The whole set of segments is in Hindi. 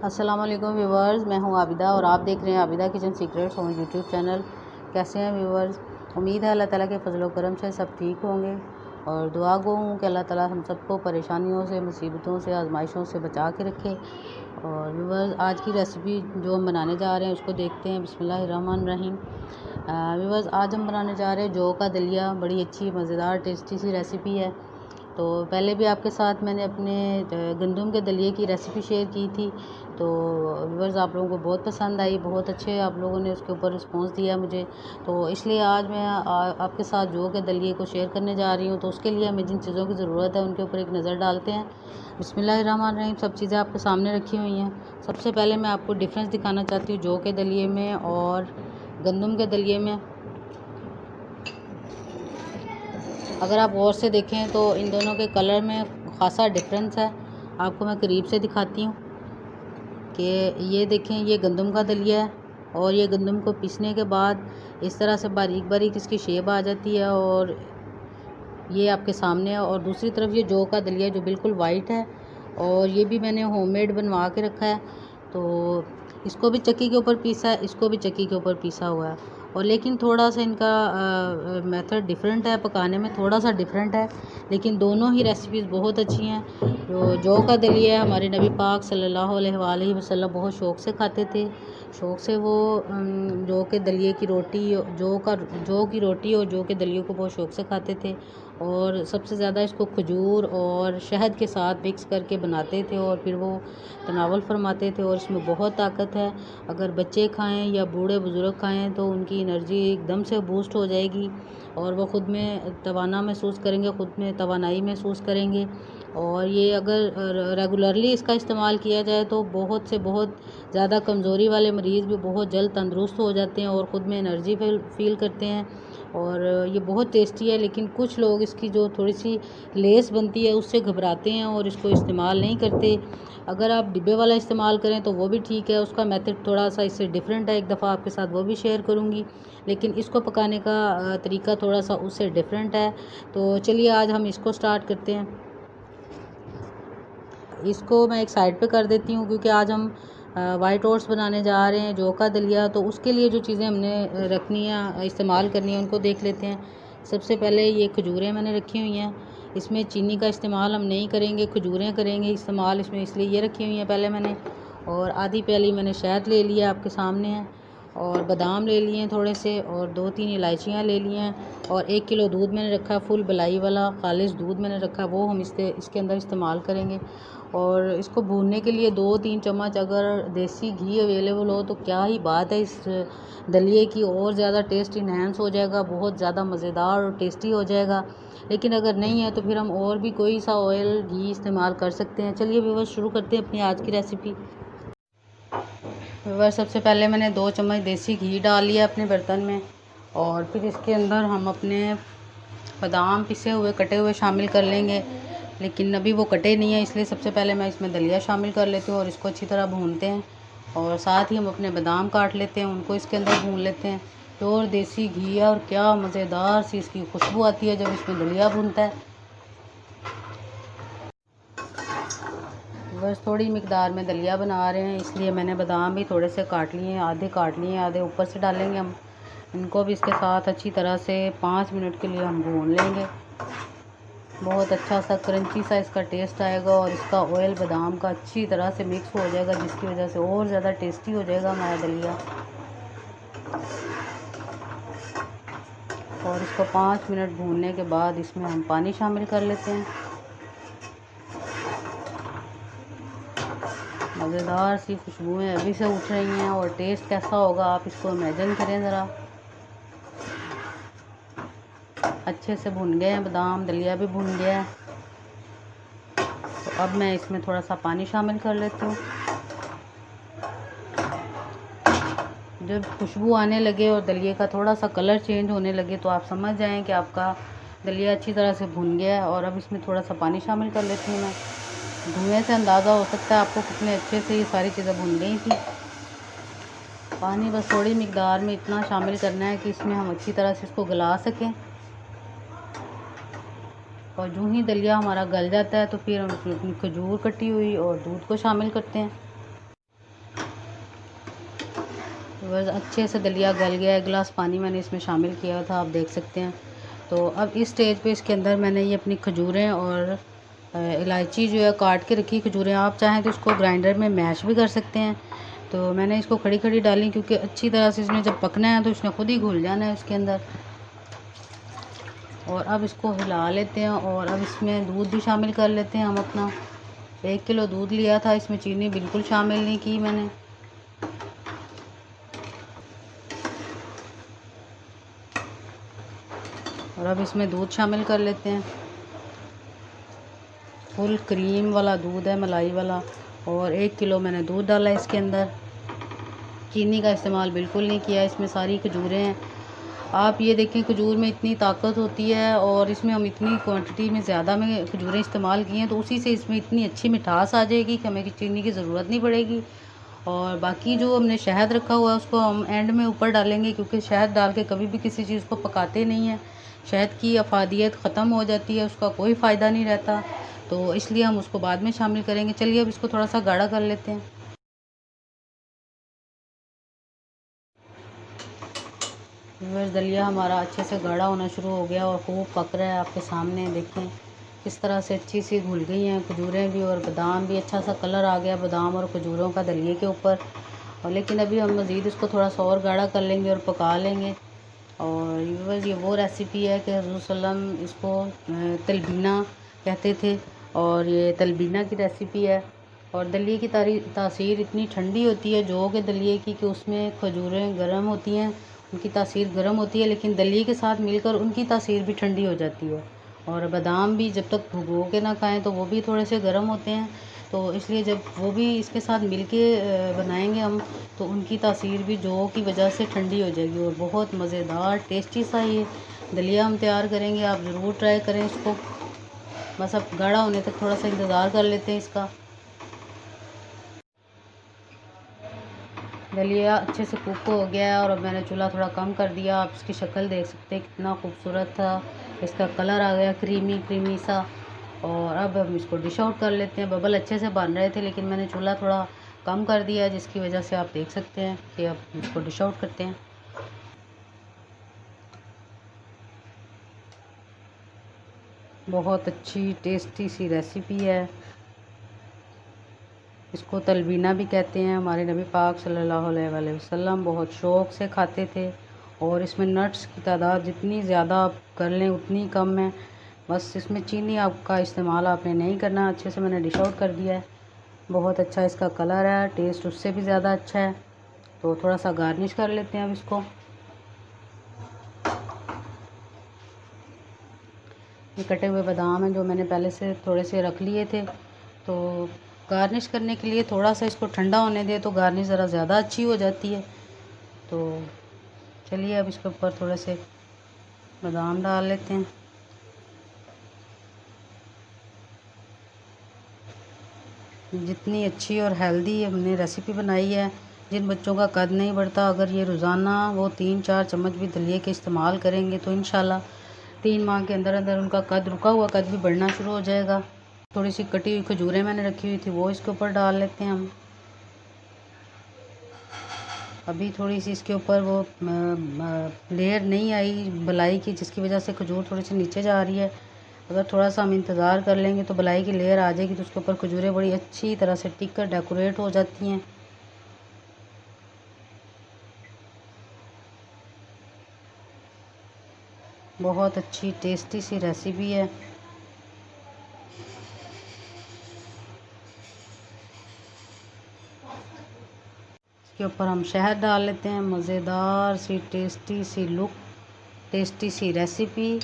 अस्सलाम वालेकुम व्यूवर्स, मैं हूं आबिदा और आप देख रहे हैं Abida kitchen secrets on YouTube channel. कैसे हैं व्यूवर्स? उम्मीद है अल्लाह ताला के फजल करम से सब ठीक होंगे और दुआ गो हूँ कि अल्लाह ताला हम सबको परेशानियों से, मुसीबतों से, आजमाइशों से बचा के रखे। और व्यूवर्स, आज की रेसिपी जो हम बनाने जा रहे हैं उसको देखते हैं। बिस्मिल्लाहिर्रहमानिर्रहीम। व्यूवर्स, आज हम बनाने जा रहे हैं जौ का दलिया। बड़ी अच्छी मज़ेदार टेस्टी सी रेसिपी है। तो पहले भी आपके साथ मैंने अपने गंदम के दलिए की रेसिपी शेयर की थी, तो व्यूवर्स आप लोगों को बहुत पसंद आई, बहुत अच्छे आप लोगों ने उसके ऊपर रिस्पांस दिया मुझे। तो इसलिए आज मैं आपके साथ जौ के दलिए को शेयर करने जा रही हूँ। तो उसके लिए हमें जिन चीज़ों की ज़रूरत है उनके ऊपर एक नज़र डालते हैं। बिस्मिल्लाहिर्रहमानिर्रहीम। सब चीज़ें आपके सामने रखी हुई हैं। सबसे पहले मैं आपको डिफरेंस दिखाना चाहती हूँ जौ के दलिए में और गंदम के दलिए में। अगर आप गौर से देखें तो इन दोनों के कलर में ख़ासा डिफरेंस है। आपको मैं करीब से दिखाती हूँ कि ये देखें, ये गंदम का दलिया है और ये गंदम को पीसने के बाद इस तरह से बारीक बारीक इसकी शेप आ जाती है और ये आपके सामने है। और दूसरी तरफ ये जौ का दलिया जो बिल्कुल वाइट है और ये भी मैंने होममेड बनवा के रखा है। तो इसको भी चक्की के ऊपर पीसा है, इसको भी चक्की के ऊपर पीसा हुआ है। और लेकिन थोड़ा सा इनका मेथड डिफरेंट है, पकाने में थोड़ा सा डिफरेंट है, लेकिन दोनों ही रेसिपीज़ बहुत अच्छी हैं। जो जौ का दलिया है, हमारे नबी पाक सल्लल्लाहु अलैहि वसल्लम बहुत शौक़ से खाते थे। शौक़ से वो जौ के दलिए की रोटी, जौ की रोटी और जौ के दलिए को बहुत शौक़ से खाते थे। और सबसे ज़्यादा इसको खजूर और शहद के साथ मिक्स करके बनाते थे और फिर वो तनावल फरमाते थे। और इसमें बहुत ताकत है। अगर बच्चे खाएं या बूढ़े बुज़ुर्ग खाएं तो उनकी एनर्जी एकदम से बूस्ट हो जाएगी और वो ख़ुद में तवाना महसूस करेंगे, ख़ुद में तवानाई महसूस करेंगे। और ये अगर रेगुलरली इसका इस्तेमाल किया जाए तो बहुत से बहुत ज़्यादा कमज़ोरी वाले मरीज़ भी बहुत जल्द तंदुरुस्त हो जाते हैं और ख़ुद में एनर्जी फील करते हैं। और ये बहुत टेस्टी है, लेकिन कुछ लोग इसकी जो थोड़ी सी लेस बनती है उससे घबराते हैं और इसको इस्तेमाल नहीं करते। अगर आप डिब्बे वाला इस्तेमाल करें तो वो भी ठीक है, उसका मेथड थोड़ा सा इससे डिफरेंट है। एक दफ़ा आपके साथ वो भी शेयर करूँगी, लेकिन इसको पकाने का तरीका थोड़ा सा उससे डिफरेंट है। तो चलिए आज हम इसको स्टार्ट करते हैं। इसको मैं एक साइड पे कर देती हूँ क्योंकि आज हम वाइट ओट्स बनाने जा रहे हैं, जौ का दलिया। तो उसके लिए जो चीज़ें हमने रखनी है, इस्तेमाल करनी है, उनको देख लेते हैं। सबसे पहले ये खजूरें मैंने रखी हुई हैं। इसमें चीनी का इस्तेमाल हम नहीं करेंगे, खजूरें करेंगे इस्तेमाल इसमें, इसलिए ये रखी हुई हैं पहले मैंने। और आधी प्याली मैंने शहद ले लिया, आपके सामने है। और बादाम ले लिए हैं थोड़े से, और 2-3 इलायचियाँ ले ली हैं। और 1 किलो दूध मैंने रखा, फुल बलाई वाला खालिश दूध मैंने रखा, वो हम इसके अंदर इस्तेमाल करेंगे। और इसको भूनने के लिए 2-3 चम्मच अगर देसी घी अवेलेबल हो तो क्या ही बात है, इस दलिए की और ज़्यादा टेस्ट इन्हेंस हो जाएगा, बहुत ज़्यादा मज़ेदार और टेस्टी हो जाएगा। लेकिन अगर नहीं है तो फिर हम और भी कोई सा ऑयल, घी इस्तेमाल कर सकते हैं। चलिए व्यूअर्स, शुरू करते हैं अपनी आज की रेसिपी। व्यूअर्स, सबसे पहले मैंने 2 चम्मच देसी घी डाल लिया अपने बर्तन में और फिर इसके अंदर हम अपने बादाम पिसे हुए कटे हुए शामिल कर लेंगे, लेकिन अभी वो कटे नहीं है, इसलिए सबसे पहले मैं इसमें दलिया शामिल कर लेती हूँ और इसको अच्छी तरह भूनते हैं। और साथ ही हम अपने बादाम काट लेते हैं, उनको इसके अंदर भून लेते हैं। प्योर देसी घी है और क्या मज़ेदार सी इसकी खुशबू आती है जब इसमें दलिया भूनता है। बस थोड़ी मिकदार में दलिया बना रहे हैं, इसलिए मैंने बादाम भी थोड़े से काट लिए हैं, आधे काट लिए हैं, आधे ऊपर से डालेंगे हम। इनको भी इसके साथ अच्छी तरह से 5 मिनट के लिए हम भून लेंगे। बहुत अच्छा सा क्रंची सा इसका टेस्ट आएगा और इसका ऑयल बादाम का अच्छी तरह से मिक्स हो जाएगा, जिसकी वजह से और ज़्यादा टेस्टी हो जाएगा हमारा दलिया। और इसको 5 मिनट भूनने के बाद इसमें हम पानी शामिल कर लेते हैं। मज़ेदार सी खुशबुएं अभी से उठ रही हैं और टेस्ट कैसा होगा आप इसको इमेजिन करें ज़रा। अच्छे से भुन गए हैं बादाम, दलिया भी भुन गया है। तो अब मैं इसमें थोड़ा सा पानी शामिल कर लेती हूँ। जब खुशबू आने लगे और दलिए का थोड़ा सा कलर चेंज होने लगे तो आप समझ जाएं कि आपका दलिया अच्छी तरह से भुन गया है। और अब इसमें थोड़ा सा पानी शामिल कर लेती हूँ मैं। धुएँ से अंदाज़ा हो सकता है आपको कितने अच्छे से ये सारी चीज़ें भुन गई थी। पानी बस थोड़ी मिकदार में इतना शामिल करना है कि इसमें हम अच्छी तरह से इसको गला सकें। और जो ही दलिया हमारा गल जाता है तो फिर हम उसमें अपनी खजूर कटी हुई और दूध को शामिल करते हैं। बस अच्छे से दलिया गल गया, 1 गिलास पानी मैंने इसमें शामिल किया था, आप देख सकते हैं। तो अब इस स्टेज पे इसके अंदर मैंने ये अपनी खजूरें और इलायची जो है काट के रखी खजूरें, आप चाहें तो इसको ग्राइंडर में मैश भी कर सकते हैं। तो मैंने इसको खड़ी खड़ी डाली क्योंकि अच्छी तरह से इसमें जब पकना है तो इसने खुद ही घुल जाना है इसके अंदर। और अब इसको हिला लेते हैं और अब इसमें दूध भी शामिल कर लेते हैं हम अपना। 1 किलो दूध लिया था, इसमें चीनी बिल्कुल शामिल नहीं की मैंने। और अब इसमें दूध शामिल कर लेते हैं। फुल क्रीम वाला दूध है, मलाई वाला। और 1 किलो मैंने दूध डाला इसके अंदर। चीनी का इस्तेमाल बिल्कुल नहीं किया, इसमें सारी खजूरें हैं। आप ये देखें, खजूर में इतनी ताकत होती है और इसमें हम इतनी क्वांटिटी में ज़्यादा में खजूरें इस्तेमाल की हैं तो उसी से इसमें इतनी अच्छी मिठास आ जाएगी कि हमें चीनी की ज़रूरत नहीं पड़ेगी। और बाकी जो हमने शहद रखा हुआ है उसको हम एंड में ऊपर डालेंगे, क्योंकि शहद डाल के कभी भी किसी चीज़ को पकाते नहीं हैं। शहद की अफादियत ख़त्म हो जाती है, उसका कोई फ़ायदा नहीं रहता, तो इसलिए हम उसको बाद में शामिल करेंगे। चलिए अब इसको थोड़ा सा गाढ़ा कर लेते हैं। बस दलिया हमारा अच्छे से गाढ़ा होना शुरू हो गया और खूब पक रहा है, आपके सामने देखें किस तरह से अच्छी सी घुल गई हैं खजूरें भी और बादाम भी। अच्छा सा कलर आ गया बादाम और खजूरों का दलिए के ऊपर। और लेकिन अभी हम मज़ीद इसको थोड़ा सा और गाढ़ा कर लेंगे और पका लेंगे। और बस ये वो रेसिपी है कि हज़रत सल्लम इसको तलबीना कहते थे और ये तलबीना की रेसिपी है। और दलिए की तासीर इतनी ठंडी होती है जौ के दलिए की कि उसमें खजूरें गर्म होती हैं, उनकी तासीर गर्म होती है, लेकिन दलिए के साथ मिलकर उनकी तासीर भी ठंडी हो जाती है। और बादाम भी जब तक भिगो के ना खाएं तो वो भी थोड़े से गर्म होते हैं, तो इसलिए जब वो भी इसके साथ मिल के बनाएंगे हम तो उनकी तासीर भी जौ की वजह से ठंडी हो जाएगी और बहुत मज़ेदार टेस्टी सा ये दलिया हम तैयार करेंगे। आप ज़रूर ट्राई करें इसको। बस अब गाढ़ा होने तक थोड़ा सा इंतज़ार कर लेते हैं इसका। दलिया अच्छे से कुक हो गया है और अब मैंने चूल्हा थोड़ा कम कर दिया। आप इसकी शक्ल देख सकते हैं कितना खूबसूरत था, इसका कलर आ गया क्रीमी क्रीमी सा। और अब हम इसको डिश आउट कर लेते हैं। बबल अच्छे से बन रहे थे लेकिन मैंने चूल्हा थोड़ा कम कर दिया, जिसकी वजह से आप देख सकते हैं कि अब इसको डिश आउट करते हैं। बहुत अच्छी टेस्टी सी रेसिपी है। इसको तलबीना भी कहते हैं। हमारे नबी पाक सल्लल्लाहु अलैहि वसल्लम बहुत शौक़ से खाते थे। और इसमें नट्स की तादाद जितनी ज़्यादा आप कर लें उतनी कम है। बस इसमें चीनी आपका इस्तेमाल आपने नहीं करना। अच्छे से मैंने डिश आउट कर दिया है। बहुत अच्छा इसका कलर है, टेस्ट उससे भी ज़्यादा अच्छा है। तो थोड़ा सा गार्निश कर लेते हैं अब इसको। ये कटे हुए बादाम हैं जो मैंने पहले से थोड़े से रख लिए थे, तो गार्निश करने के लिए थोड़ा सा इसको ठंडा होने दें तो गार्निश ज़रा ज़्यादा अच्छी हो जाती है। तो चलिए अब इसके ऊपर थोड़े से बादाम डाल लेते हैं। जितनी अच्छी और हेल्दी हमने रेसिपी बनाई है, जिन बच्चों का कद नहीं बढ़ता, अगर ये रोज़ाना वो 3-4 चम्मच भी दलिए के इस्तेमाल करेंगे तो इंशाल्लाह 3 माह के अंदर अंदर उनका कद, रुका हुआ कद भी बढ़ना शुरू हो जाएगा। थोड़ी सी कटी हुई खजूरें मैंने रखी हुई थी वो इसके ऊपर डाल लेते हैं हम। अभी थोड़ी सी इसके ऊपर वो लेयर नहीं आई बलाई की, जिसकी वजह से खजूर थोड़ी सी नीचे जा रही है। अगर थोड़ा सा हम इंतज़ार कर लेंगे तो बलाई की लेयर आ जाएगी, तो उसके ऊपर खजूरें बड़ी अच्छी तरह से टिक कर डेकोरेट हो जाती हैं। बहुत अच्छी टेस्टी सी रेसिपी है। इसके ऊपर हम शहद डाल लेते हैं। मज़ेदार सी टेस्टी सी लुक, टेस्टी सी रेसिपी।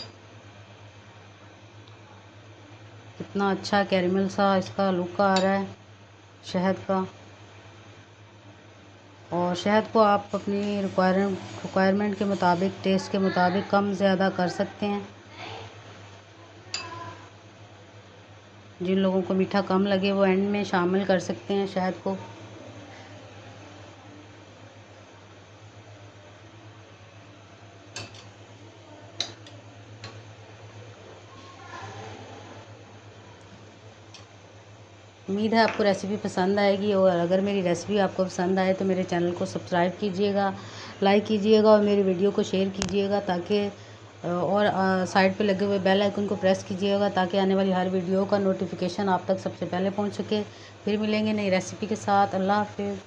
कितना अच्छा कैरमल सा इसका लुक आ रहा है शहद का। और शहद को आप अपनी रिक्वायरमेंट के मुताबिक, टेस्ट के मुताबिक कम ज़्यादा कर सकते हैं। जिन लोगों को मीठा कम लगे वो एंड में शामिल कर सकते हैं शहद को। उम्मीद है आपको रेसिपी पसंद आएगी, और अगर मेरी रेसिपी आपको पसंद आए तो मेरे चैनल को सब्सक्राइब कीजिएगा, लाइक कीजिएगा और मेरी वीडियो को शेयर कीजिएगा, ताकि और साइड पे लगे हुए बेल आइकन को प्रेस कीजिएगा ताकि आने वाली हर वीडियो का नोटिफिकेशन आप तक सबसे पहले पहुंच सके। फिर मिलेंगे नई रेसिपी के साथ। अल्लाह हाफिज़।